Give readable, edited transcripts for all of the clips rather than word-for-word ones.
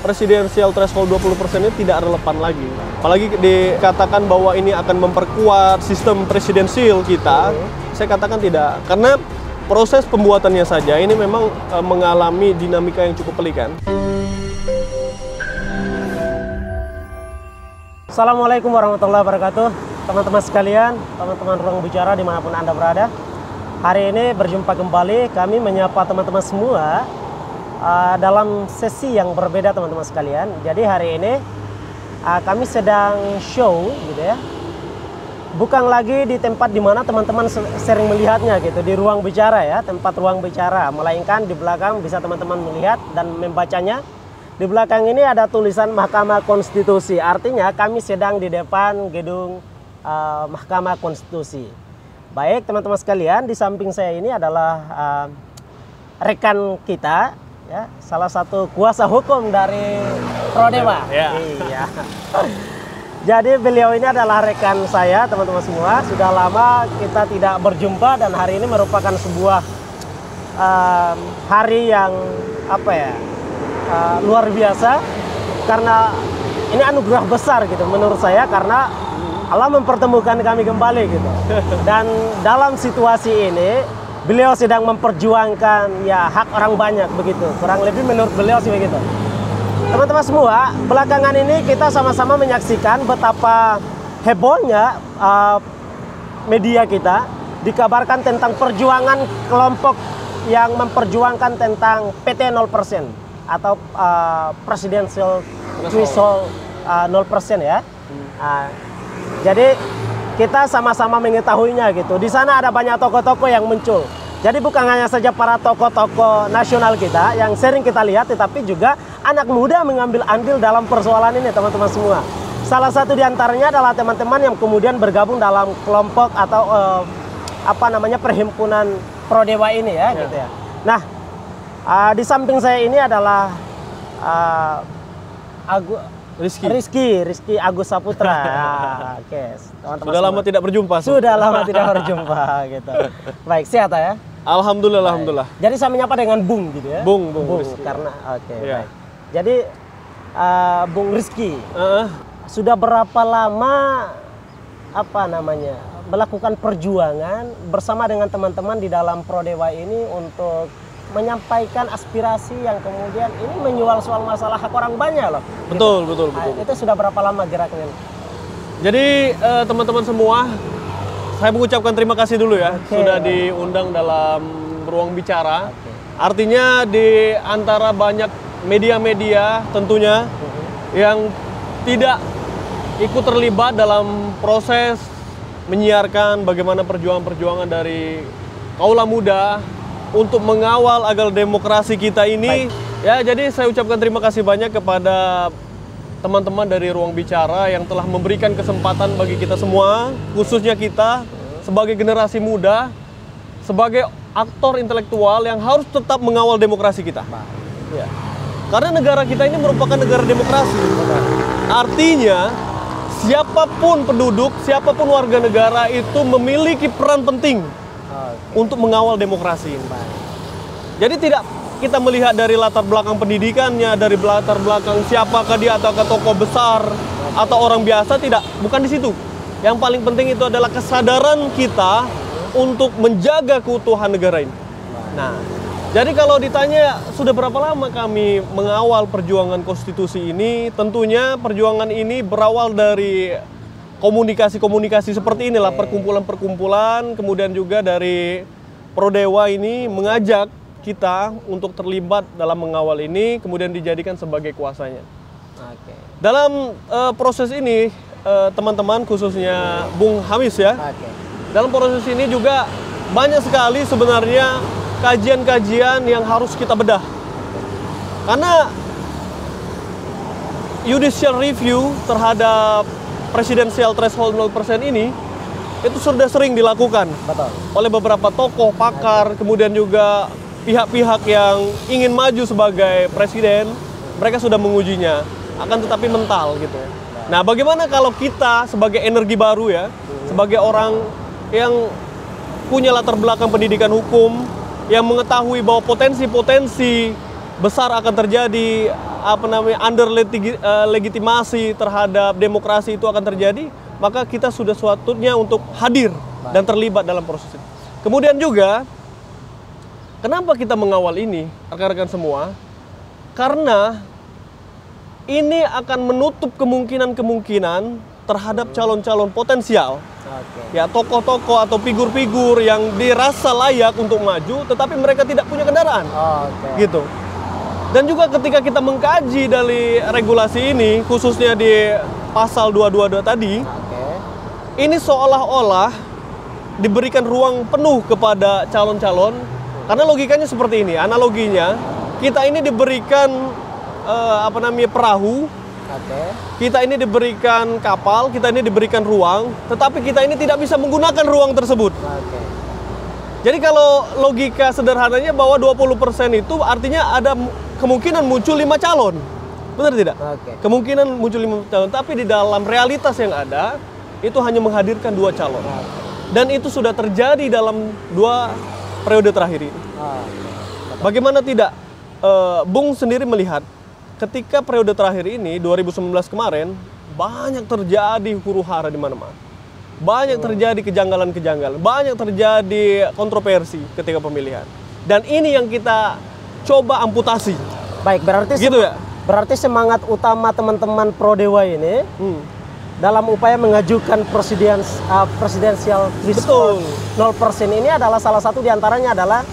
presidensial threshold 20% ini tidak relevan lagi. Apalagi dikatakan bahwa ini akan memperkuat sistem presidensial kita, saya katakan tidak. Karena proses pembuatannya saja ini memang mengalami dinamika yang cukup pelik kan. Assalamualaikum warahmatullahi wabarakatuh. Teman-teman sekalian, teman-teman Ruang Bicara dimanapun Anda berada. Hari ini berjumpa kembali, kami menyapa teman-teman semua dalam sesi yang berbeda teman-teman sekalian. Jadi hari ini kami sedang show gitu ya. Bukan lagi di tempat di mana teman-teman sering melihatnya gitu, di ruang bicara ya, tempat ruang bicara. Melainkan di belakang bisa teman-teman melihat dan membacanya. Di belakang ini ada tulisan Mahkamah Konstitusi. Artinya kami sedang di depan gedung Mahkamah Konstitusi. Baik teman-teman sekalian, di samping saya ini adalah rekan kita, ya, salah satu kuasa hukum dari Prodewa. Ya. Iya. Jadi beliau ini adalah rekan saya, teman-teman semua. Sudah lama kita tidak berjumpa dan hari ini merupakan sebuah hari yang luar biasa karena ini anugerah besar gitu menurut saya, karena Allah mempertemukan kami kembali gitu. Dan dalam situasi ini beliau sedang memperjuangkan ya hak orang banyak begitu. Kurang lebih menurut beliau sih begitu. Teman-teman semua, belakangan ini kita sama-sama menyaksikan betapa hebohnya media kita dikabarkan tentang perjuangan kelompok yang memperjuangkan tentang PT 0% atau presidential threshold 0% ya. Jadi kita sama-sama mengetahuinya gitu. Di sana ada banyak tokoh-tokoh yang muncul. Jadi bukan hanya saja para tokoh-tokoh nasional kita yang sering kita lihat, tetapi juga anak muda mengambil andil dalam persoalan ini teman-teman semua. Salah satu diantaranya adalah teman-teman yang kemudian bergabung dalam kelompok atau perhimpunan Prodewa ini ya, gitu ya. Nah, di samping saya ini adalah Rizky Agus Saputra. Oke, teman-teman. Sudah lama tidak berjumpa. Sudah lama tidak berjumpa gitu. Baik, sehat ya? Alhamdulillah. Jadi saya menyapa dengan Bung gitu ya. Bung karena ya. baik. Jadi Bung Rizky, sudah berapa lama melakukan perjuangan bersama dengan teman-teman di dalam Prodewa ini untuk menyampaikan aspirasi yang kemudian ini menyual soal masalah hak orang banyak loh. Betul. Itu sudah berapa lama geraknya? Jadi teman-teman semua, saya mengucapkan terima kasih dulu ya, sudah diundang dalam ruang bicara. Artinya di antara banyak media-media tentunya yang tidak ikut terlibat dalam proses menyiarkan bagaimana perjuangan-perjuangan dari kaula muda untuk mengawal agar demokrasi kita ini. Ya, jadi saya ucapkan terima kasih banyak kepada teman-teman dari ruang bicara yang telah memberikan kesempatan bagi kita semua, khususnya kita sebagai generasi muda, sebagai aktor intelektual yang harus tetap mengawal demokrasi kita. Ya. Karena negara kita ini merupakan negara demokrasi. Artinya siapapun penduduk, siapapun warga negara itu memiliki peran penting untuk mengawal demokrasi. Jadi tidak kita melihat dari latar belakang pendidikannya, dari latar belakang siapakah dia, ataukah tokoh besar atau orang biasa, tidak, bukan di situ. Yang paling penting itu adalah kesadaran kita untuk menjaga keutuhan negara ini. Nah, jadi kalau ditanya sudah berapa lama kami mengawal perjuangan konstitusi ini, tentunya perjuangan ini berawal dari komunikasi-komunikasi seperti inilah, perkumpulan-perkumpulan, kemudian juga dari Prodewa ini mengajak kita untuk terlibat dalam mengawal ini, kemudian dijadikan sebagai kuasanya. Dalam proses ini, teman-teman khususnya Bung Hamis ya, dalam proses ini juga banyak sekali sebenarnya kajian-kajian yang harus kita bedah. Karena judicial review terhadap presidensial threshold 0% ini itu sudah sering dilakukan oleh beberapa tokoh, pakar, kemudian juga pihak-pihak yang ingin maju sebagai presiden. Mereka sudah mengujinya, akan tetapi mental gitu. Nah, bagaimana kalau kita sebagai energi baru ya, sebagai orang yang punya latar belakang pendidikan hukum, yang mengetahui bahwa potensi-potensi besar akan terjadi under legitimasi terhadap demokrasi itu akan terjadi, maka kita sudah suatunya untuk hadir dan terlibat dalam proses itu. Kemudian juga, kenapa kita mengawal ini, rekan-rekan semua? Karena ini akan menutup kemungkinan-kemungkinan terhadap calon-calon potensial. Ya, tokoh-tokoh atau figur-figur yang dirasa layak untuk maju, tetapi mereka tidak punya kendaraan. Gitu. Dan juga ketika kita mengkaji dari regulasi ini, khususnya di pasal 222 tadi, ini seolah-olah diberikan ruang penuh kepada calon-calon, karena logikanya seperti ini, analoginya, kita ini diberikan perahu, kita ini diberikan kapal, kita ini diberikan ruang, tetapi kita ini tidak bisa menggunakan ruang tersebut. Jadi kalau logika sederhananya bahwa 20% itu artinya ada kemungkinan muncul 5 calon. Benar tidak? Kemungkinan muncul 5 calon, tapi di dalam realitas yang ada, itu hanya menghadirkan 2 calon. Dan itu sudah terjadi dalam 2 periode terakhir ini. Bagaimana tidak? Bung sendiri melihat, ketika periode terakhir ini, 2019 kemarin, banyak terjadi huru-hara di mana-mana. Banyak terjadi kejanggalan-kejanggalan, banyak terjadi kontroversi ketika pemilihan. Dan ini yang kita coba amputasi. Baik, berarti gitu ya? Berarti semangat utama teman-teman Pro Dewa ini dalam upaya mengajukan presidensial threshold 0% ini adalah salah satu diantaranya adalah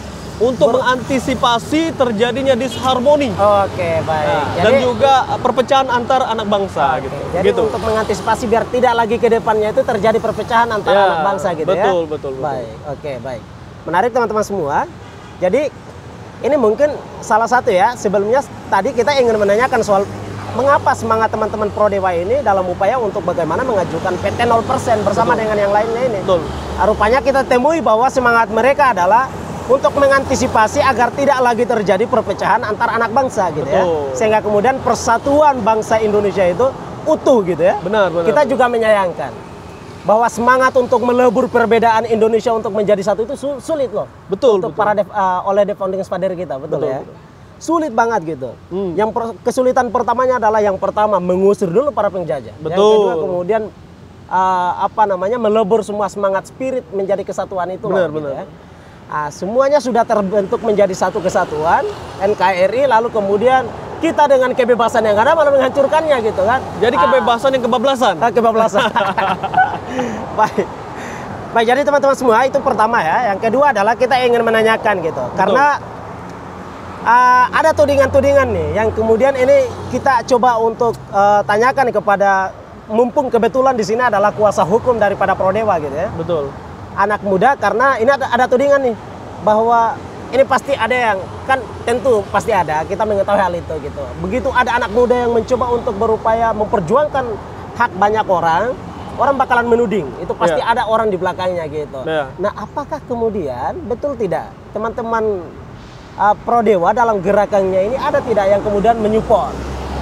untuk mengantisipasi terjadinya disharmoni. Baik. Dan juga perpecahan antar anak bangsa Jadi untuk mengantisipasi biar tidak lagi ke depannya itu terjadi perpecahan antar anak bangsa gitu ya. Betul. Baik. Baik. Menarik teman-teman semua. Jadi ini mungkin salah satu ya, sebelumnya tadi kita ingin menanyakan soal mengapa semangat teman-teman Pro Dewa ini dalam upaya untuk bagaimana mengajukan PT 0% bersama dengan yang lainnya ini. Rupanya kita temui bahwa semangat mereka adalah untuk mengantisipasi agar tidak lagi terjadi perpecahan antar anak bangsa gitu ya. Sehingga kemudian persatuan bangsa Indonesia itu utuh gitu ya. Benar. Kita juga menyayangkan bahwa semangat untuk melebur perbedaan Indonesia untuk menjadi satu itu sulit loh. Untuk oleh the founding father kita, betul ya. Sulit banget gitu. Yang kesulitan pertamanya adalah yang pertama mengusir dulu para penjajah. Yang kedua kemudian melebur semua semangat spirit menjadi kesatuan itu. Benar. Ya. Semuanya sudah terbentuk menjadi satu kesatuan NKRI, lalu kemudian kita dengan kebebasan yang ada malah menghancurkannya gitu kan. Jadi kebebasan yang kebablasan. Kebablasan. Baik, jadi teman-teman semua itu pertama ya. Yang kedua adalah kita ingin menanyakan gitu. Karena ada tudingan-tudingan nih yang kemudian ini kita coba untuk tanyakan kepada, mumpung kebetulan di sini adalah kuasa hukum daripada Pro Dewa gitu ya. Anak muda, karena ini ada tudingan nih bahwa ini pasti ada yang, kan tentu pasti ada, kita mengetahui hal itu gitu. Begitu ada anak muda yang mencoba untuk berupaya memperjuangkan hak banyak orang bakalan menuding itu pasti ada orang di belakangnya gitu. Nah, apakah kemudian betul tidak teman-teman Pro Dewa dalam gerakannya ini ada tidak yang kemudian menyupport,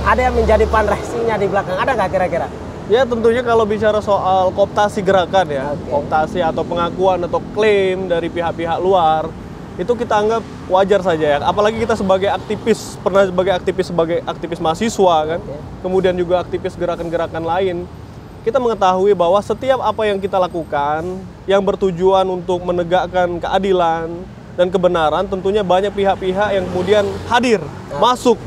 ada yang menjadi panresinya di belakang, ada nggak kira-kira? Ya, tentunya kalau bicara soal kooptasi gerakan ya, kooptasi atau pengakuan atau klaim dari pihak-pihak luar, itu kita anggap wajar saja ya. Apalagi kita sebagai aktivis, pernah sebagai aktivis mahasiswa kan, kemudian juga aktivis gerakan-gerakan lain, kita mengetahui bahwa setiap apa yang kita lakukan yang bertujuan untuk menegakkan keadilan dan kebenaran, tentunya banyak pihak-pihak yang kemudian hadir, masuk,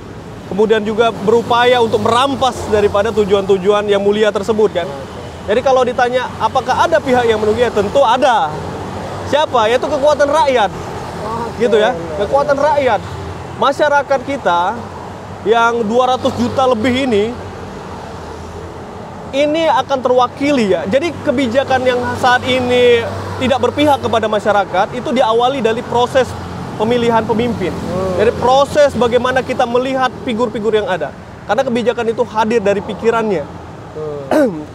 kemudian juga berupaya untuk merampas daripada tujuan-tujuan yang mulia tersebut kan. Jadi kalau ditanya apakah ada pihak yang menunggu, ya tentu ada. Siapa? Yaitu kekuatan rakyat. Gitu ya, kekuatan rakyat. Masyarakat kita yang 200 juta lebih ini akan terwakili ya. Jadi kebijakan yang saat ini tidak berpihak kepada masyarakat itu diawali dari proses pemilihan pemimpin. Dari proses bagaimana kita melihat figur-figur yang ada. Karena kebijakan itu hadir dari pikirannya.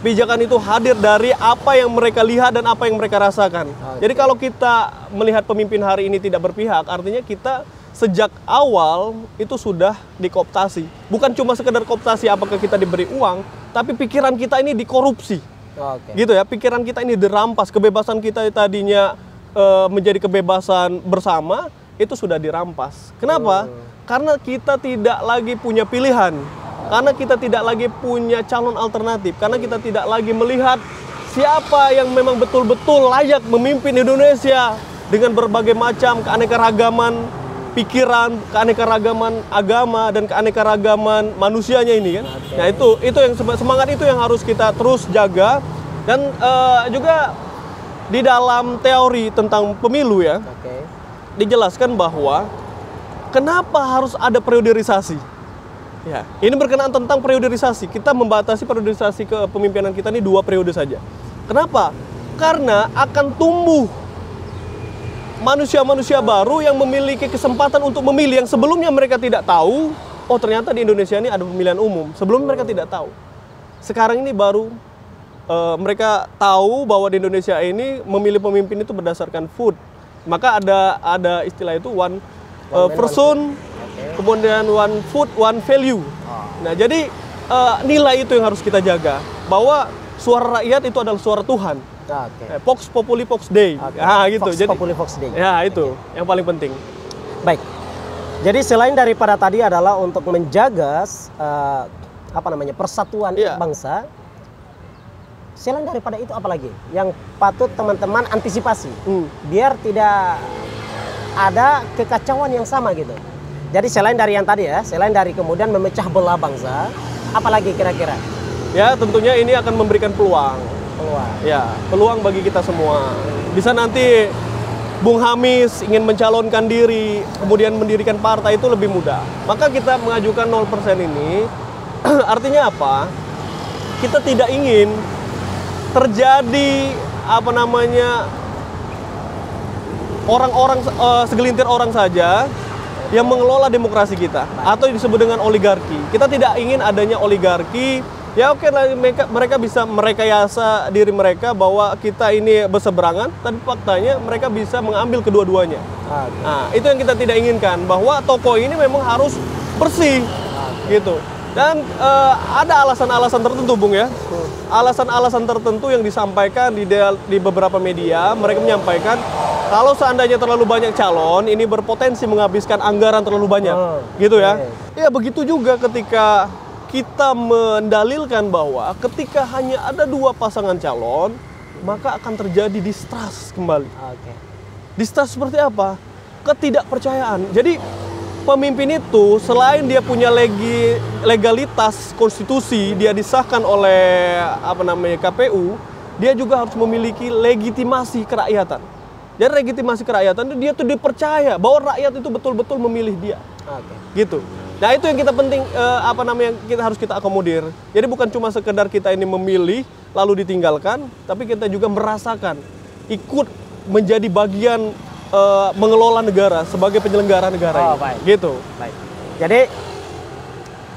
Kebijakan itu hadir dari apa yang mereka lihat dan apa yang mereka rasakan. Jadi kalau kita melihat pemimpin hari ini tidak berpihak, artinya kita sejak awal itu sudah dikooptasi. Bukan cuma sekedar kooptasi apakah kita diberi uang, tapi pikiran kita ini dikorupsi. Gitu ya, pikiran kita ini dirampas. Kebebasan kita tadinya menjadi kebebasan bersama, itu sudah dirampas. Kenapa? Karena kita tidak lagi punya pilihan, karena kita tidak lagi punya calon alternatif, karena kita tidak lagi melihat siapa yang memang betul-betul layak memimpin Indonesia dengan berbagai macam keanekaragaman pikiran, keanekaragaman agama, dan keanekaragaman manusianya ini kan. Nah itu yang semangat itu yang harus kita terus jaga. Dan juga di dalam teori tentang pemilu ya, dijelaskan bahwa kenapa harus ada periodisasi. Ya, ini berkenaan tentang periodisasi. Kita membatasi periodisasi kepemimpinan kita ini 2 periode saja. Kenapa? Karena akan tumbuh manusia-manusia baru yang memiliki kesempatan untuk memilih yang sebelumnya mereka tidak tahu. Oh, ternyata di Indonesia ini ada pemilihan umum. Sebelumnya mereka tidak tahu. Sekarang ini baru mereka tahu bahwa di Indonesia ini memilih pemimpin itu berdasarkan vote. Maka ada istilah itu one person, kemudian one food, one value. Nah, jadi nilai itu yang harus kita jaga, bahwa suara rakyat itu adalah suara Tuhan. Vox populi vox Dei. Gitu. Vox populi vox Dei. Ya, itu yang paling penting. Baik. Jadi selain daripada tadi adalah untuk menjaga persatuan bangsa. Selain daripada itu apalagi yang patut teman-teman antisipasi biar tidak ada kekacauan yang sama gitu. Jadi selain dari yang tadi ya, selain dari kemudian memecah belah bangsa, apalagi kira-kira? Ya, tentunya ini akan memberikan peluang. Ya, peluang bagi kita semua. Bisa nanti Bung Hamis ingin mencalonkan diri, kemudian mendirikan partai itu lebih mudah. Maka kita mengajukan 0% ini artinya apa? Kita tidak ingin terjadi orang-orang segelintir orang saja yang mengelola demokrasi kita atau disebut dengan oligarki. Kita tidak ingin adanya oligarki. Ya oke lah, mereka bisa merekayasa diri mereka bahwa kita ini berseberangan, tapi faktanya mereka bisa mengambil kedua-duanya. Nah, itu yang kita tidak inginkan, bahwa toko ini memang harus bersih gitu. Dan ada alasan-alasan tertentu, Bung ya. Alasan-alasan tertentu yang disampaikan di beberapa media. Mereka menyampaikan kalau seandainya terlalu banyak calon, ini berpotensi menghabiskan anggaran terlalu banyak, gitu ya. Ya begitu juga ketika kita mendalilkan bahwa ketika hanya ada 2 pasangan calon, maka akan terjadi distrust kembali. Distrust seperti apa? Ketidakpercayaan. Jadi pemimpin itu selain dia punya legalitas konstitusi, dia disahkan oleh KPU, dia juga harus memiliki legitimasi kerakyatan. Jadi legitimasi kerakyatan itu dia tuh dipercaya bahwa rakyat itu betul-betul memilih dia. Gitu. Nah, itu yang kita penting kita harus kita akomodir. Jadi bukan cuma sekedar kita ini memilih lalu ditinggalkan, tapi kita juga merasakan ikut menjadi bagian mengelola negara sebagai penyelenggara negara. Gitu. Baik. Jadi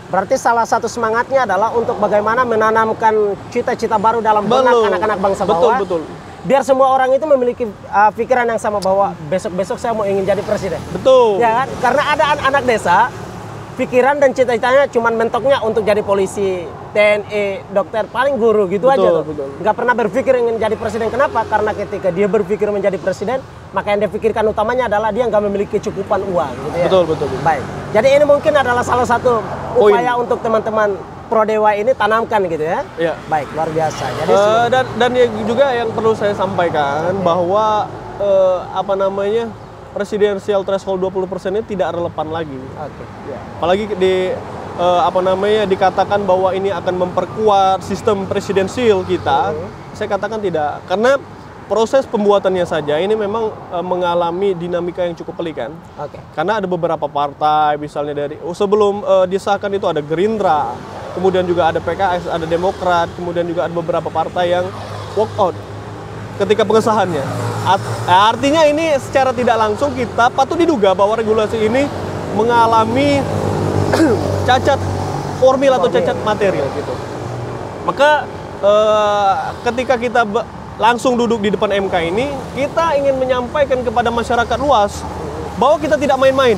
berarti salah satu semangatnya adalah untuk bagaimana menanamkan cita-cita baru dalam benak anak-anak bangsa bawah. Betul. Biar semua orang itu memiliki pikiran yang sama bahwa besok-besok saya mau ingin jadi presiden. Betul. Ya kan? Karena ada anak desa pikiran dan cita-citanya cuma mentoknya untuk jadi polisi, TNI, dokter, paling guru gitu aja tuh. Nggak pernah berpikir ingin jadi presiden. Kenapa? Karena ketika dia berpikir menjadi presiden, maka yang dia pikirkan utamanya adalah dia nggak memiliki kecukupan uang gitu ya. Betul. Baik. Jadi ini mungkin adalah salah satu upaya untuk teman-teman Pro Dewa ini tanamkan gitu ya. Iya. Baik, luar biasa. Jadi dan juga yang perlu saya sampaikan bahwa presidensial threshold 20% ini tidak relevan lagi. Apalagi dikatakan bahwa ini akan memperkuat sistem presidensial kita. Saya katakan tidak, karena proses pembuatannya saja ini memang mengalami dinamika yang cukup pelik kan. Karena ada beberapa partai, misalnya dari sebelum disahkan itu ada Gerindra, kemudian juga ada PKS, ada Demokrat, kemudian juga ada beberapa partai yang walk out ketika pengesahannya. Artinya ini secara tidak langsung kita patut diduga bahwa regulasi ini mengalami cacat formil atau cacat material gitu. Maka ketika kita langsung duduk di depan MK ini, kita ingin menyampaikan kepada masyarakat luas bahwa kita tidak main-main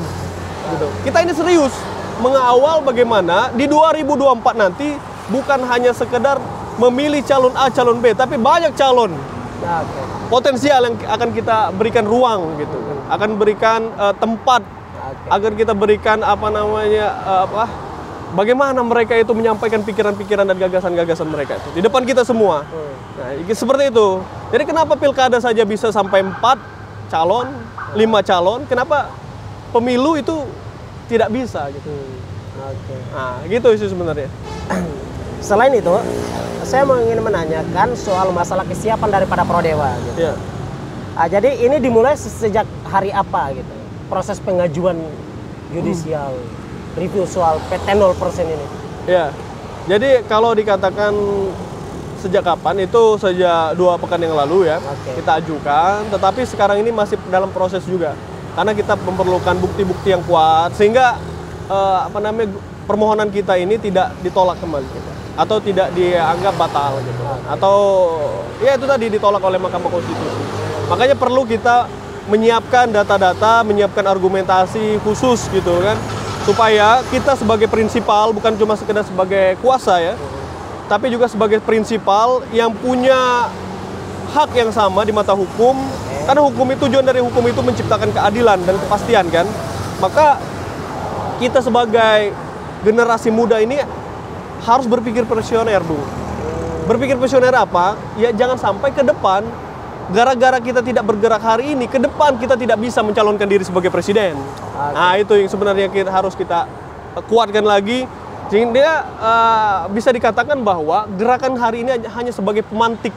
gitu. Kita ini serius mengawal bagaimana di 2024 nanti bukan hanya sekedar memilih calon A, calon B, tapi banyak calon potensial yang akan kita berikan ruang gitu, akan berikan tempat agar kita berikan bagaimana mereka itu menyampaikan pikiran-pikiran dan gagasan-gagasan mereka itu di depan kita semua. Nah, seperti itu. Jadi kenapa pilkada saja bisa sampai 4 calon, 5 calon, kenapa pemilu itu tidak bisa gitu. Nah, gitu sih sebenarnya. Selain itu, saya ingin menanyakan soal masalah kesiapan daripada Prodewa gitu. Ya. Jadi ini dimulai sejak hari apa gitu? Proses pengajuan yudisial review soal PT 0% ini. Ya. Jadi kalau dikatakan sejak kapan, itu sejak 2 pekan yang lalu ya, kita ajukan, tetapi sekarang ini masih dalam proses juga. Karena kita memerlukan bukti-bukti yang kuat sehingga permohonan kita ini tidak ditolak kembali gitu, atau tidak dianggap batal gitu, atau ya itu tadi ditolak oleh Mahkamah Konstitusi. Makanya perlu kita menyiapkan data-data, menyiapkan argumentasi khusus gitu kan, supaya kita sebagai prinsipal bukan cuma sekedar sebagai kuasa ya, tapi juga sebagai prinsipal yang punya hak yang sama di mata hukum. Karena hukum itu, tujuan dari hukum itu menciptakan keadilan dan kepastian kan. Maka kita sebagai generasi muda ini harus berpikir visioner, Bung. Berpikir visioner apa? Ya jangan sampai ke depan, gara-gara kita tidak bergerak hari ini, ke depan kita tidak bisa mencalonkan diri sebagai presiden. Nah itu yang sebenarnya harus kita kuatkan lagi. Sehingga bisa dikatakan bahwa gerakan hari ini hanya sebagai pemantik.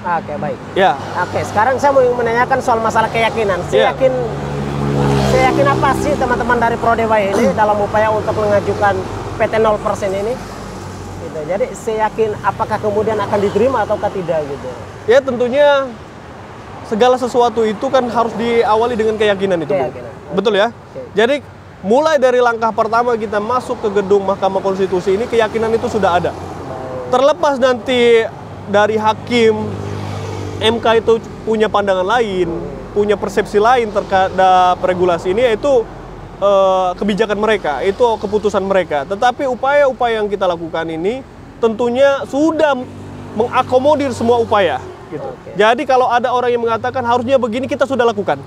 Oke, baik. Ya. Oke, sekarang saya mau menanyakan soal masalah keyakinan. Saya yakin apa sih teman-teman dari Prodewa ini dalam upaya untuk mengajukan PT 0% ini? Gitu. Jadi saya yakin apakah kemudian akan diterima ataukah tidak gitu. Ya tentunya segala sesuatu itu kan harus diawali dengan keyakinan itu. Betul ya? Jadi mulai dari langkah pertama kita masuk ke gedung Mahkamah Konstitusi ini, keyakinan itu sudah ada. Terlepas nanti dari hakim MK itu punya pandangan lain, punya persepsi lain terhadap regulasi ini, yaitu kebijakan mereka, itu keputusan mereka. Tetapi upaya-upaya yang kita lakukan ini tentunya sudah mengakomodir semua upaya gitu. Jadi kalau ada orang yang mengatakan harusnya begini, kita sudah lakukan.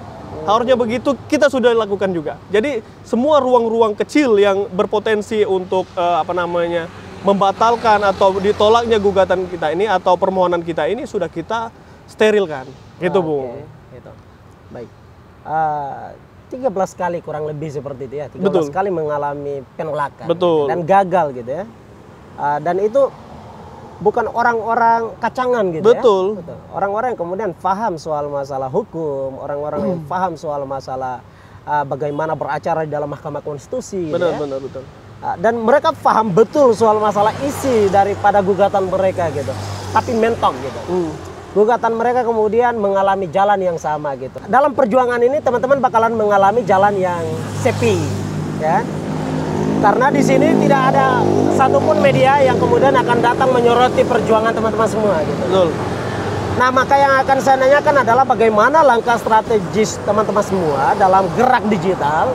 Harusnya begitu, kita sudah lakukan juga. Jadi semua ruang-ruang kecil yang berpotensi untuk membatalkan atau ditolaknya gugatan kita ini atau permohonan kita ini sudah kita sterilkan, gitu Bu. Gitu. Baik. 13 kali kurang lebih seperti itu ya. 13 kali mengalami penolakan. Betul. Dan gagal gitu ya. Dan itu bukan orang-orang kacangan gitu ya. Betul. Orang-orang yang kemudian paham soal masalah hukum, orang-orang yang paham soal masalah bagaimana beracara di dalam Mahkamah Konstitusi. Benar, gitu ya. betul. Dan mereka paham betul soal masalah isi daripada gugatan mereka gitu. Tapi mentok gitu. Gugatan mereka kemudian mengalami jalan yang sama gitu. Dalam perjuangan ini teman-teman bakalan mengalami jalan yang sepi, ya. Karena di sini tidak ada satupun media yang kemudian akan datang menyoroti perjuangan teman-teman semua gitu. Betul. Nah, maka yang akan saya nanyakan adalah bagaimana langkah strategis teman-teman semua dalam gerak digital,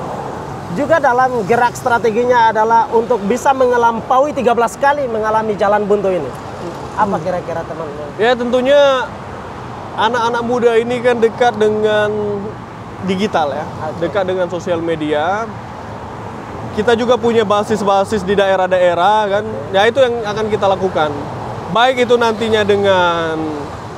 juga dalam gerak strateginya adalah untuk bisa mengelampaui 13 kali mengalami jalan buntu ini. Apa kira-kira teman-teman? Ya tentunya anak-anak muda ini kan dekat dengan digital ya, dekat dengan sosial media. Kita juga punya basis-basis di daerah-daerah kan. Ya itu yang akan kita lakukan. Baik itu nantinya dengan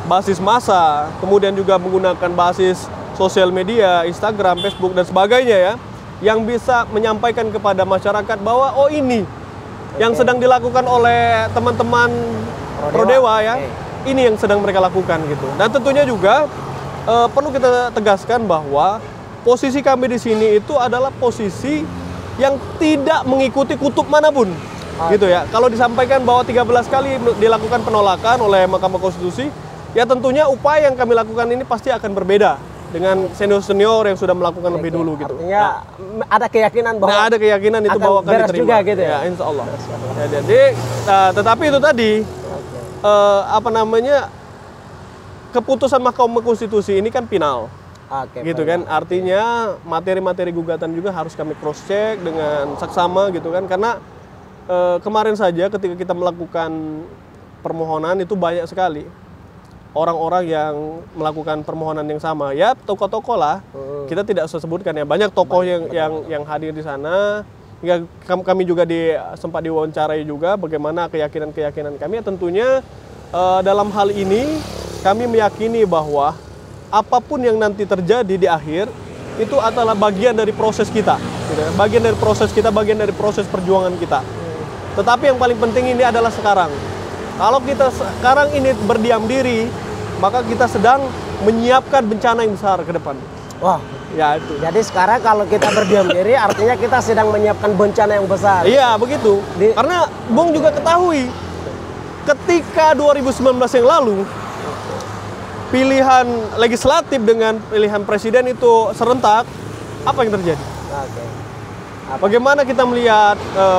basis massa, kemudian juga menggunakan basis sosial media, Instagram, Facebook dan sebagainya ya, yang bisa menyampaikan kepada masyarakat bahwa oh ini yang sedang dilakukan oleh teman-teman Prodewa ya, ini yang sedang mereka lakukan gitu. Dan tentunya juga perlu kita tegaskan bahwa posisi kami di sini itu adalah posisi yang tidak mengikuti kutub manapun, gitu ya. Kalau disampaikan bahwa 13 kali dilakukan penolakan oleh Mahkamah Konstitusi, ya tentunya upaya yang kami lakukan ini pasti akan berbeda dengan senior-senior yang sudah melakukan lebih dulu gitu. Artinya ada keyakinan bahwa ada keyakinan itu bahwa akan diterima juga gitu ya. Insya Allah. Ya, jadi tetapi itu tadi keputusan Mahkamah Konstitusi ini kan final. Gitu kan, artinya materi-materi gugatan juga harus kami cross check dengan saksama gitu kan, karena kemarin saja ketika kita melakukan permohonan itu banyak sekali orang-orang yang melakukan permohonan yang sama. Ya, tokoh-tokoh lah. Kita tidak usah sebutkan ya. Banyak tokoh yang hadir di sana. Hingga kami juga sempat diwawancarai juga bagaimana keyakinan-keyakinan kami. Ya, tentunya dalam hal ini kami meyakini bahwa apapun yang nanti terjadi di akhir itu adalah bagian dari proses kita. Gitu ya. Bagian dari proses kita, bagian dari proses perjuangan kita. Tetapi yang paling penting ini adalah sekarang. Kalau kita sekarang ini berdiam diri, maka kita sedang menyiapkan bencana yang besar ke depan. Wah, ya itu. Jadi sekarang kalau kita berdiam diri, artinya kita sedang menyiapkan bencana yang besar. Iya, begitu. Karena Bung juga ketahui, ketika 2019 yang lalu, pilihan legislatif dengan pilihan presiden itu serentak, apa yang terjadi? Bagaimana kita melihat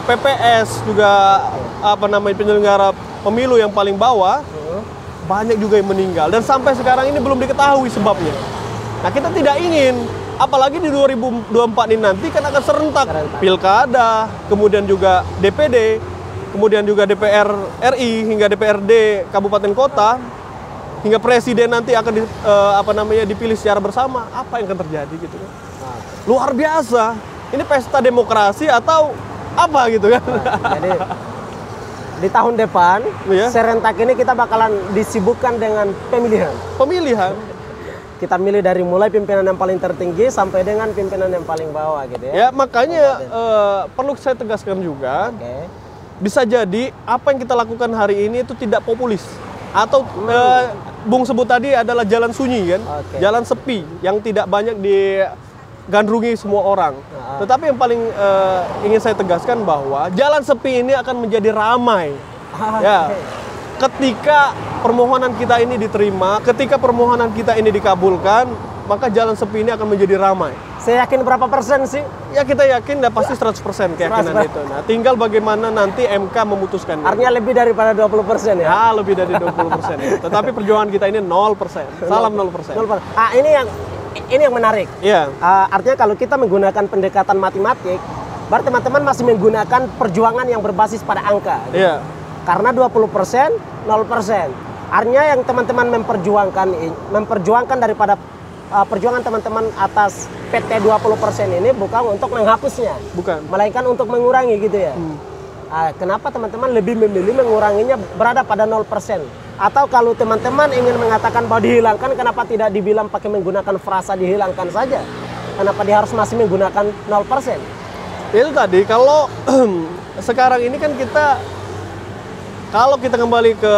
PPS juga penyelenggara pemilu yang paling bawah, banyak juga yang meninggal dan sampai sekarang ini belum diketahui sebabnya. Nah, kita tidak ingin, apalagi di 2024 ini nanti kan akan serentak pilkada, kemudian juga DPD, kemudian juga DPR RI hingga DPRD kabupaten kota, hingga presiden nanti akan dipilih secara bersama. Apa yang akan terjadi gitu kan? Luar biasa. Ini pesta demokrasi atau apa gitu kan? Jadi di tahun depan, serentak ini kita bakalan disibukkan dengan pemilihan. Kita milih dari mulai pimpinan yang paling tertinggi sampai dengan pimpinan yang paling bawah gitu ya. Ya, makanya perlu saya tegaskan juga, bisa jadi apa yang kita lakukan hari ini itu tidak populis. Atau Bung sebut tadi adalah jalan sunyi kan, jalan sepi yang tidak banyak digandrungi semua orang. Tetapi yang paling ingin saya tegaskan bahwa jalan sepi ini akan menjadi ramai. Ya, ketika permohonan kita ini diterima, ketika permohonan kita ini dikabulkan, maka jalan sepi ini akan menjadi ramai. Saya yakin berapa persen sih? Ya, kita yakin dah pasti 100% keyakinan 100%. Itu. Nah, tinggal bagaimana nanti MK memutuskan. Artinya lebih daripada 20% ya? Ya, lebih dari 20%. Ya. Tetapi perjuangan kita ini 0%. Salam 0%. Ini yang menarik. Iya. Artinya kalau kita menggunakan pendekatan matematik, berarti teman-teman masih menggunakan perjuangan yang berbasis pada angka. Iya. Karena 20%, 0%. Artinya yang teman-teman memperjuangkan daripada perjuangan teman-teman atas PT 20% ini bukan untuk menghapusnya. Bukan. Melainkan untuk mengurangi gitu ya. Kenapa teman-teman lebih memilih menguranginya berada pada 0%? Atau kalau teman-teman ingin mengatakan bahwa dihilangkan, kenapa tidak dibilang pakai menggunakan frasa dihilangkan saja? Kenapa dia harus masih menggunakan 0%? Itu tadi, kalau sekarang ini kan kalau kita kembali ke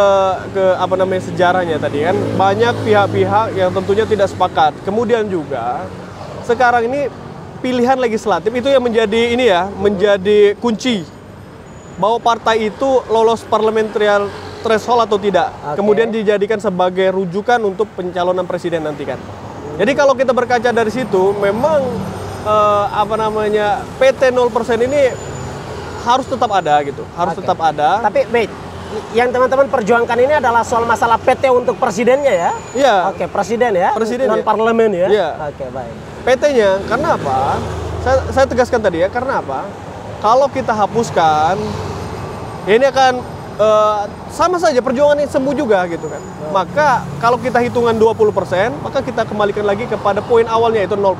sejarahnya tadi kan, banyak pihak-pihak yang tentunya tidak sepakat. Kemudian juga sekarang ini pilihan legislatif itu yang menjadi kunci bahwa partai itu lolos parliamentary threshold atau tidak. Kemudian dijadikan sebagai rujukan untuk pencalonan presiden nanti kan. Jadi kalau kita berkaca dari situ, memang PT 0% ini harus tetap ada gitu, tetap ada. Tapi yang teman-teman perjuangkan ini adalah soal masalah PT untuk presidennya ya? Iya. Presiden ya? Non parlemen ya? Iya. Baik. PT-nya, karena apa? Saya tegaskan tadi ya, karena apa? Kalau kita hapuskan, ini akan sama saja perjuangan ini semu juga gitu kan. Maka kalau kita hitungan 20%, maka kita kembalikan lagi kepada poin awalnya itu 0%.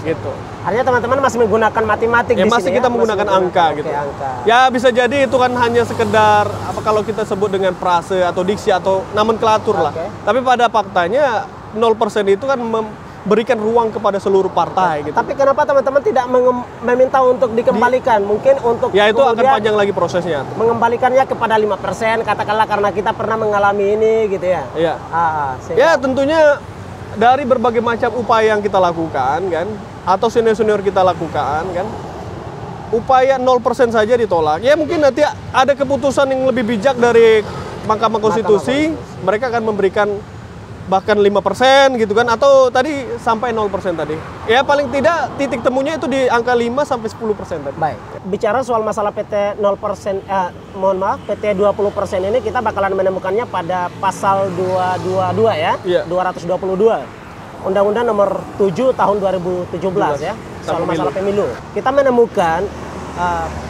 Gitu. Artinya teman-teman masih menggunakan matematik ya, di masih sini kita menggunakan angka gitu. Angka. Ya bisa jadi itu kan hanya sekedar kalau kita sebut dengan frase atau diksi atau nomenklatur lah. Tapi pada faktanya 0% itu kan memberikan ruang kepada seluruh partai gitu. Tapi kenapa teman-teman tidak meminta untuk dikembalikan? Mungkin untuk ya itu akan panjang lagi prosesnya. Mengembalikannya kepada 5%, katakanlah karena kita pernah mengalami ini gitu ya. Iya. Ya tentunya dari berbagai macam upaya yang kita lakukan kan, atau senior-senior kita lakukan kan, upaya 0% saja ditolak. Ya mungkin nanti ada keputusan yang lebih bijak dari Mahkamah Konstitusi, mereka akan memberikan bahkan 5% gitu kan, atau tadi sampai 0% tadi. Ya paling tidak titik temunya itu di angka 5 sampai 10% tadi. Baik. Bicara soal masalah PT 0%, PT 20% ini kita bakalan menemukannya pada pasal 222 ya, 222. Undang-Undang nomor 7 tahun 2017 ya, soal masalah pemilu. Kita menemukan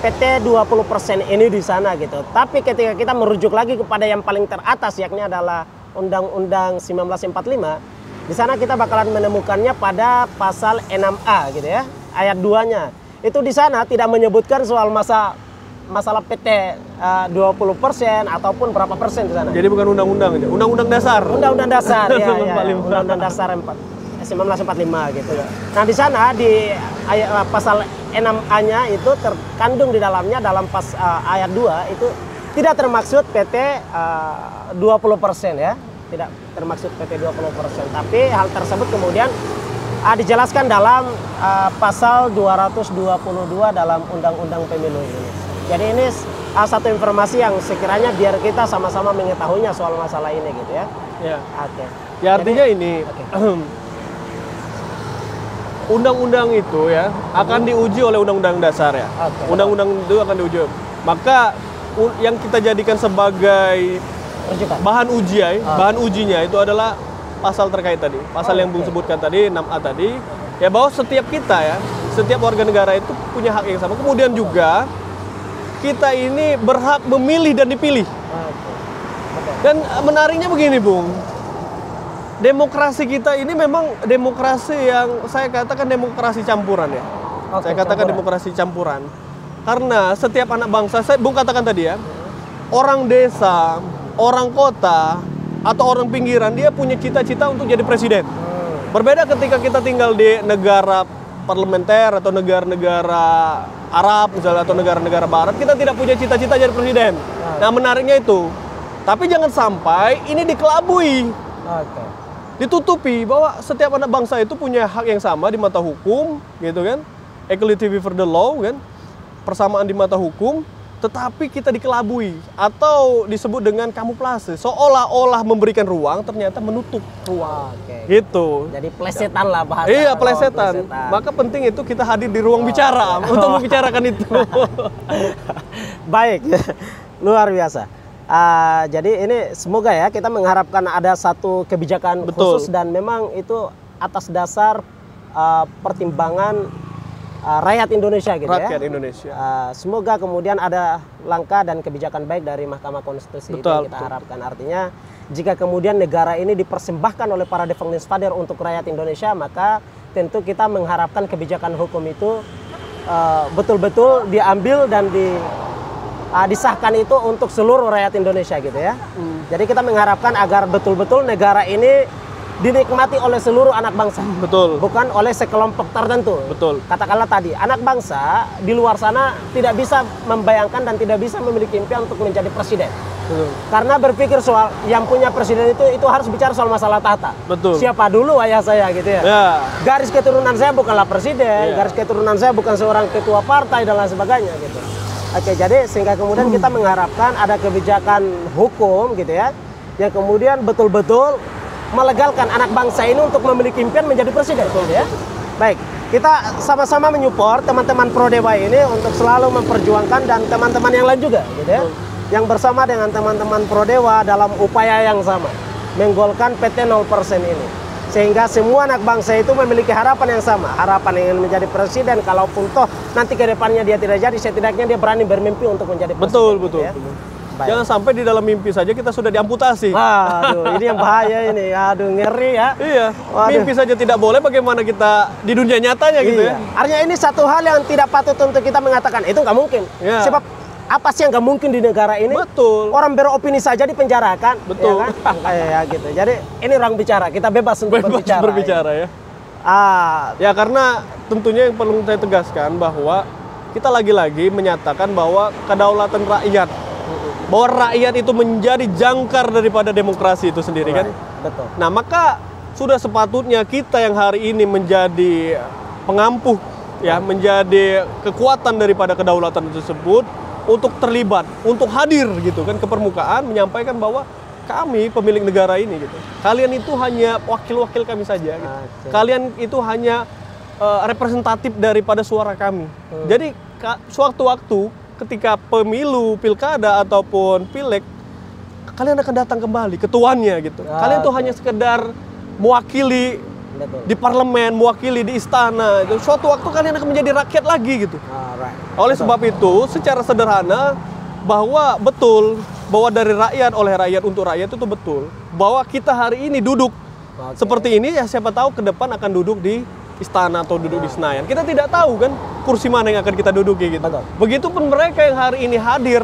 PT 20% ini di sana gitu. Tapi ketika kita merujuk lagi kepada yang paling teratas, yakni adalah Undang-Undang 1945, di sana kita bakalan menemukannya pada pasal 6A gitu ya, ayat 2-nya. Itu di sana tidak menyebutkan soal masalah PT 20% ataupun berapa persen di sana. Jadi bukan undang-undang aja, undang-undang dasar. Undang-undang dasar ya, undang-undang dasar 1945 gitu. Nah, di sana di pasal 6A-nya itu terkandung di dalamnya dalam ayat 2 itu tidak termaksud PT 20% ya. Tidak termaksud PT 20%, tapi hal tersebut kemudian dijelaskan dalam pasal 222 dalam Undang-Undang Pemilu ini. Jadi ini satu informasi yang sekiranya biar kita sama-sama mengetahuinya soal masalah ini gitu ya. Ya. Oke. Ya artinya ini undang-undang itu ya akan diuji oleh undang-undang dasar ya. Undang-undang itu akan diuji. Maka yang kita jadikan sebagai bahan ujinya itu adalah pasal terkait tadi, pasal yang Bung sebutkan tadi 6A tadi, ya bahwa setiap kita ya, setiap warga negara itu punya hak yang sama. Kemudian juga kita ini berhak memilih dan dipilih. Dan menariknya begini, Bung. Demokrasi kita ini memang demokrasi yang saya katakan demokrasi campuran ya. Saya katakan demokrasi campuran. Karena setiap anak bangsa, Bung katakan tadi ya, orang desa, orang kota, atau orang pinggiran, dia punya cita-cita untuk jadi presiden. Berbeda ketika kita tinggal di negara parlementer atau negara-negara Arab misalnya atau negara-negara Barat, kita tidak punya cita-cita jadi presiden. Nah, menariknya itu. Tapi jangan sampai ini dikelabui, ditutupi bahwa setiap anak bangsa itu punya hak yang sama di mata hukum, gitu kan? Equality before the law, kan? Persamaan di mata hukum. Tetapi kita dikelabui atau disebut dengan kamuflase, seolah-olah memberikan ruang, ternyata menutup ruang. Gitu. Jadi plesetan lah bahasa. Iya, plesetan. Maka penting itu kita hadir di ruang bicara untuk membicarakan itu. Baik, luar biasa. Jadi ini semoga ya kita mengharapkan ada satu kebijakan khusus dan memang itu atas dasar pertimbangan rakyat Indonesia gitu ya. Rakyat Indonesia. Semoga kemudian ada langkah dan kebijakan baik dari Mahkamah Konstitusi. Itu yang kita harapkan. Artinya jika kemudian negara ini dipersembahkan oleh para founding father untuk rakyat Indonesia, maka tentu kita mengharapkan kebijakan hukum itu betul-betul diambil dan disahkan itu untuk seluruh rakyat Indonesia gitu ya. Jadi kita mengharapkan agar betul-betul negara ini dinikmati oleh seluruh anak bangsa. Betul. Bukan oleh sekelompok tertentu. Betul. Katakanlah tadi, anak bangsa di luar sana tidak bisa membayangkan dan tidak bisa memiliki impian untuk menjadi presiden. Betul. Karena berpikir soal yang punya presiden itu harus bicara soal masalah tahta. Betul. Siapa dulu ayah saya gitu ya. Ya. Garis keturunan saya bukanlah presiden, garis keturunan saya bukan seorang ketua partai dan lain sebagainya gitu. Oke, jadi sehingga kemudian kita mengharapkan ada kebijakan hukum gitu ya, yang kemudian betul-betul melegalkan anak bangsa ini untuk memiliki impian menjadi presiden, ya. Baik, kita sama-sama menyupport teman-teman Prodewa ini untuk selalu memperjuangkan dan teman-teman yang lain juga, gitu ya. Yang bersama dengan teman-teman Prodewa dalam upaya yang sama, menggolkan PT 0% ini. Sehingga semua anak bangsa itu memiliki harapan yang sama, harapan ingin menjadi presiden, kalaupun toh nanti ke depannya dia tidak jadi, setidaknya dia berani bermimpi untuk menjadi presiden. Betul. Ya. Baik. Jangan sampai di dalam mimpi saja kita sudah diamputasi. Waduh, ini yang bahaya ini. Aduh, ngeri ya. Iya. Waduh. Mimpi saja tidak boleh, bagaimana kita di dunia nyatanya gitu ya. Artinya ini satu hal yang tidak patut untuk kita mengatakan itu nggak mungkin. Ya. Sebab apa sih yang nggak mungkin di negara ini? Betul. Orang beropini saja dipenjarakan. Betul. Ya kan? Ya gitu. Jadi ini ruang bicara. Kita bebas untuk berbicara ya. Ya karena tentunya yang perlu saya tegaskan bahwa kita lagi-lagi menyatakan bahwa kedaulatan rakyat, bahwa rakyat itu menjadi jangkar daripada demokrasi itu sendiri kan. Betul. Nah maka sudah sepatutnya kita yang hari ini menjadi pengampuh ya, menjadi kekuatan daripada kedaulatan tersebut untuk terlibat, untuk hadir gitu kan ke permukaan, menyampaikan bahwa kami pemilik negara ini gitu. Kalian itu hanya wakil-wakil kami saja gitu. Kalian itu hanya representatif daripada suara kami. Jadi sewaktu-waktu ketika pemilu, pilkada ataupun pileg, kalian akan datang kembali ke tuannya gitu. Kalian tuh hanya sekedar mewakili di parlemen, mewakili di istana. Suatu waktu kalian akan menjadi rakyat lagi gitu. Oleh sebab itu, secara sederhana bahwa betul bahwa dari rakyat, oleh rakyat, untuk rakyat itu betul. Bahwa kita hari ini duduk seperti ini, ya siapa tahu ke depan akan duduk di istana atau duduk di Senayan. Kita tidak tahu kan kursi mana yang akan kita duduki gitu. Begitupun mereka yang hari ini hadir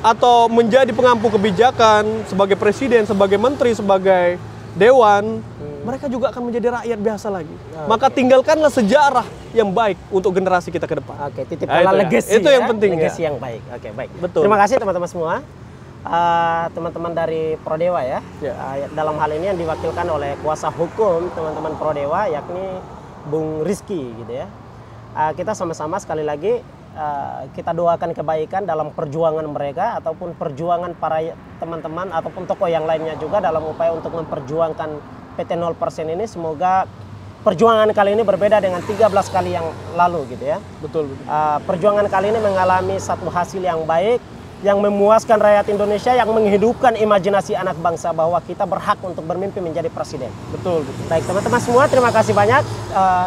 atau menjadi pengampu kebijakan sebagai presiden, sebagai menteri, sebagai dewan, mereka juga akan menjadi rakyat biasa lagi. Maka tinggalkanlah sejarah yang baik untuk generasi kita ke depan. Oke, titipkanlah legacy. Itu yang penting. Legacy yang baik. Oke, baik. Betul. Terima kasih teman-teman semua. Teman-teman dari Prodewa ya. Dalam hal ini yang diwakilkan oleh kuasa hukum teman-teman Prodewa, yakni Bung Rizky gitu ya. Kita sama-sama sekali lagi kita doakan kebaikan dalam perjuangan mereka ataupun perjuangan para teman-teman ataupun tokoh yang lainnya juga dalam upaya untuk memperjuangkan PT 0% ini. Semoga perjuangan kali ini berbeda dengan 13 kali yang lalu gitu ya. Betul. Perjuangan kali ini mengalami satu hasil yang baik, yang memuaskan rakyat Indonesia, yang menghidupkan imajinasi anak bangsa bahwa kita berhak untuk bermimpi menjadi presiden. Betul. Baik teman-teman semua, terima kasih banyak.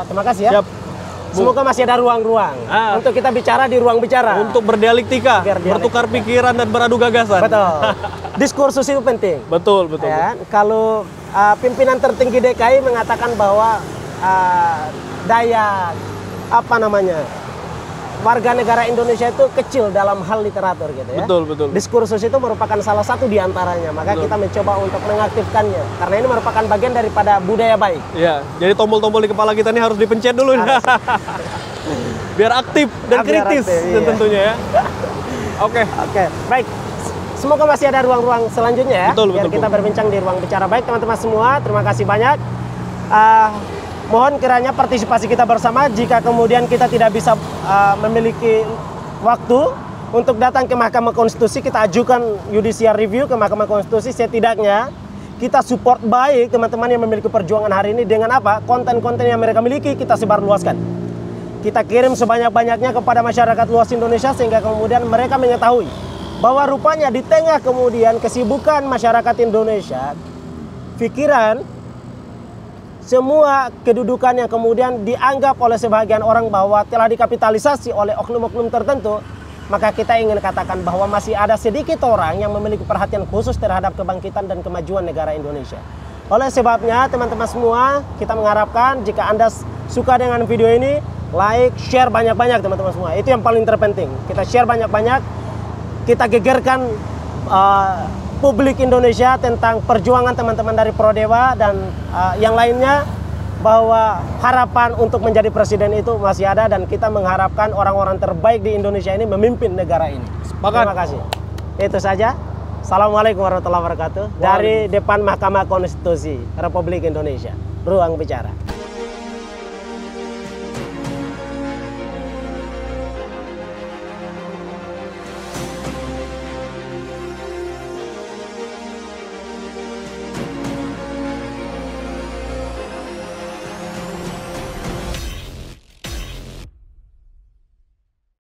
Terima kasih ya. Siap. Semoga masih ada ruang-ruang untuk kita bicara di ruang bicara. Untuk berdialektika, bertukar pikiran dan beradu gagasan. Betul. Diskursus itu penting. Betul. Ya, kalau pimpinan tertinggi DKI mengatakan bahwa daya warga negara Indonesia itu kecil dalam hal literatur gitu ya. Betul. Diskursus itu merupakan salah satu di antaranya. Maka kita mencoba untuk mengaktifkannya karena ini merupakan bagian daripada budaya baik. Iya, jadi tombol-tombol di kepala kita ini harus dipencet dulu. Biar aktif dan kritis tentunya ya. Oke, baik. Semoga masih ada ruang-ruang selanjutnya ya. Biar kita berbincang di ruang bicara. Baik teman-teman semua, terima kasih banyak. Mohon kiranya partisipasi kita bersama. Jika kemudian kita tidak bisa memiliki waktu untuk datang ke Mahkamah Konstitusi, kita ajukan judicial review ke Mahkamah Konstitusi. Setidaknya kita support baik teman-teman yang memiliki perjuangan hari ini dengan apa? Konten-konten yang mereka miliki kita sebarluaskan. Kita kirim sebanyak-banyaknya kepada masyarakat luas Indonesia sehingga kemudian mereka mengetahui bahwa rupanya di tengah kemudian kesibukan masyarakat Indonesia, pikiran, semua kedudukan yang kemudian dianggap oleh sebagian orang bahwa telah dikapitalisasi oleh oknum-oknum tertentu, maka kita ingin katakan bahwa masih ada sedikit orang yang memiliki perhatian khusus terhadap kebangkitan dan kemajuan negara Indonesia. Oleh sebabnya teman-teman semua, kita mengharapkan jika Anda suka dengan video ini, like, share banyak-banyak teman-teman semua. Itu yang paling terpenting. Kita share banyak-banyak, kita gegerkan publik Indonesia tentang perjuangan teman-teman dari Prodewa dan yang lainnya, bahwa harapan untuk menjadi presiden itu masih ada dan kita mengharapkan orang-orang terbaik di Indonesia ini memimpin negara ini. Terima kasih. Itu saja. Assalamualaikum warahmatullahi wabarakatuh. Dari depan Mahkamah Konstitusi Republik Indonesia. Ruang bicara.